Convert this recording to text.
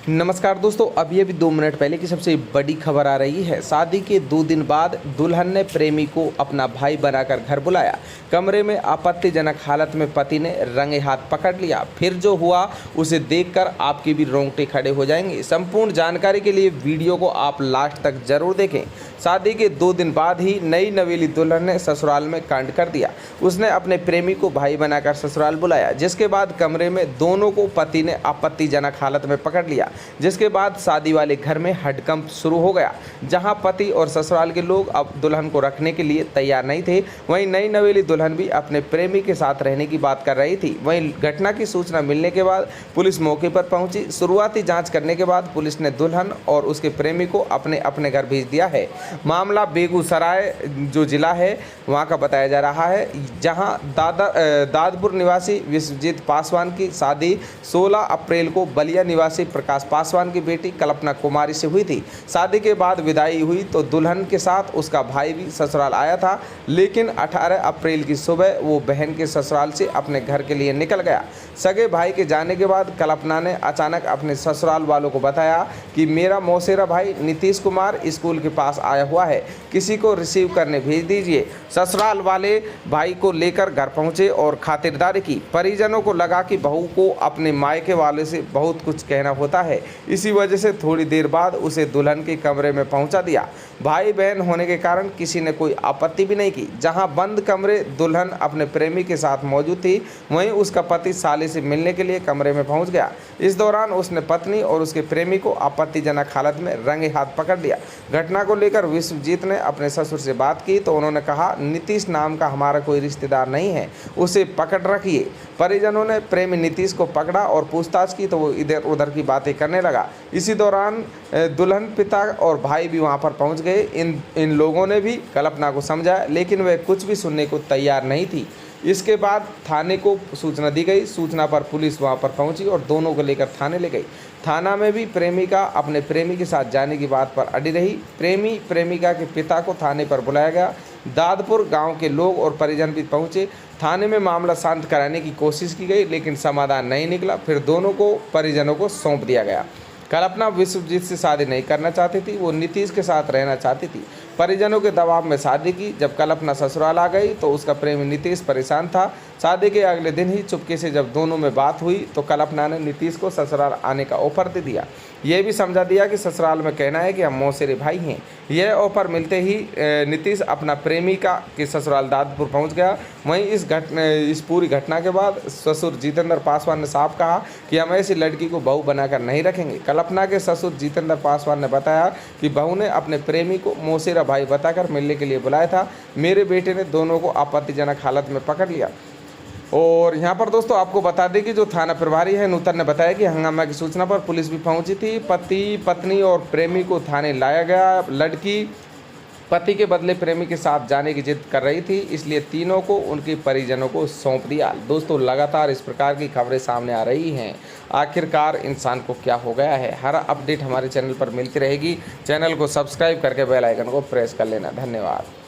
नमस्कार दोस्तों, अभी 2 मिनट पहले की सबसे बड़ी खबर आ रही है। शादी के 2 दिन बाद दुल्हन ने प्रेमी को अपना भाई बनाकर घर बुलाया। कमरे में आपत्तिजनक हालत में पति ने रंगे हाथ पकड़ लिया। फिर जो हुआ उसे देखकर आपके भी रोंगटे खड़े हो जाएंगे। संपूर्ण जानकारी के लिए वीडियो को आप लास्ट तक जरूर देखें। शादी के 2 दिन बाद ही नई नवेली दुल्हन ने ससुराल में कांड कर दिया। उसने अपने प्रेमी को भाई बनाकर ससुराल बुलाया, जिसके बाद कमरे में दोनों को पति ने आपत्तिजनक हालत में पकड़ लिया। जिसके बाद शादी वाले घर में हड़कंप शुरू हो गया। जहां पति और ससुराल के लोग अब दुल्हन को रखने के लिए तैयार नहीं थे, वहीं नई नवेली दुल्हन भी अपने प्रेमी के साथ रहने की बात कर रही थी। वहीं घटना की सूचना मिलने के बाद पुलिस मौके पर पहुंची। शुरुआती जांच करने के बाद पुलिस ने दुल्हन और उसके प्रेमी को अपने अपने घर भेज दिया है। मामला बेगूसराय जो जिला है वहां का बताया जा रहा है, जहां दादपुर निवासी विश्वजीत पासवान की शादी 16 अप्रैल को बलिया निवासी प्रकाश पासवान की बेटी कल्पना कुमारी से हुई थी। शादी के बाद विदाई हुई तो दुल्हन के साथ उसका भाई भी ससुराल आया था, लेकिन 18 अप्रैल की सुबह वो बहन के ससुराल से अपने घर के लिए निकल गया। सगे भाई के जाने के बाद कल्पना ने अचानक अपने ससुराल वालों को बताया कि मेरा मौसेरा भाई नीतीश कुमार स्कूल के पास आया हुआ है, किसी को रिसीव करने भेज दीजिए। ससुराल वाले भाई को लेकर घर पहुंचे और खातिरदारी की। परिजनों को लगा कि बहू को अपने मायके वाले से बहुत कुछ कहना होता है, इसी वजह से थोड़ी देर बाद उसे दुल्हन के कमरे में पहुंचा दिया। भाई बहन होने के कारण किसी ने कोई आपत्ति भी नहीं की। जहां बंद कमरे दुल्हन अपने प्रेमी के साथ मौजूद थी, वहीं उसका पति साले से मिलने के लिए कमरे में पहुंच गया। इस दौरान उसने पत्नी और उसके प्रेमी को आपत्तिजनक हालत में रंगे हाथ पकड़ लिया। घटना को लेकर विश्वजीत ने अपने ससुर से बात की तो उन्होंने कहा, नीतीश नाम का हमारा कोई रिश्तेदार नहीं है, उसे पकड़ रखिए। परिजनों ने प्रेमी नीतीश को पकड़ा और पूछताछ की तो वो इधर उधर की बातें करने लगा। इसी दौरान दुल्हन पिता और भाई भी वहां पर पहुंच गए। इन लोगों ने भी कल्पना को समझाया, लेकिन वह कुछ भी सुनने को तैयार नहीं थी। इसके बाद थाने को सूचना दी गई। सूचना पर पुलिस वहां पर पहुंची और दोनों को लेकर थाने ले गई। थाना में भी प्रेमिका अपने प्रेमी के साथ जाने की बात पर अड़ी रही। प्रेमिका के पिता को थाने पर बुलाया गया। दादपुर गांव के लोग और परिजन भी पहुंचे। थाने में मामला शांत कराने की कोशिश की गई, लेकिन समाधान नहीं निकला। फिर दोनों को परिजनों को सौंप दिया गया। कल्पना विश्वजीत से शादी नहीं करना चाहती थी, वो नीतीश के साथ रहना चाहती थी। परिजनों के दबाव में शादी की। जब कल्पना ससुराल आ गई तो उसका प्रेमी नीतीश परेशान था। शादी के अगले दिन ही चुपके से जब दोनों में बात हुई तो कल्पना ने नीतीश को ससुराल आने का ऑफर दे दिया। यह भी समझा दिया कि ससुराल में कहना है कि हम मौसेरे भाई हैं। यह ऑफर मिलते ही नीतीश अपना प्रेमिका के ससुराल दादपुर पहुंच गया। वहीं इस पूरी घटना के बाद ससुर जितेंद्र पासवान ने साफ कहा कि हम ऐसी लड़की को बहू बनाकर नहीं रखेंगे। कल्पना के ससुर जितेंद्र पासवान ने बताया कि बहू ने अपने प्रेमी को मौसेरा भाई बताकर मिलने के लिए बुलाया था। मेरे बेटे ने दोनों को आपत्तिजनक हालत में पकड़ लिया। और यहाँ पर दोस्तों आपको बता दें कि जो थाना प्रभारी है नूतन ने बताया कि हंगामा की सूचना पर पुलिस भी पहुंची थी। पति पत्नी और प्रेमी को थाने लाया गया। लड़की पति के बदले प्रेमी के साथ जाने की जिद कर रही थी, इसलिए तीनों को उनके परिजनों को सौंप दिया। दोस्तों लगातार इस प्रकार की खबरें सामने आ रही हैं। आखिरकार इंसान को क्या हो गया है, हर अपडेट हमारे चैनल पर मिलती रहेगी। चैनल को सब्सक्राइब करके बेल आइकन को प्रेस कर लेना। धन्यवाद।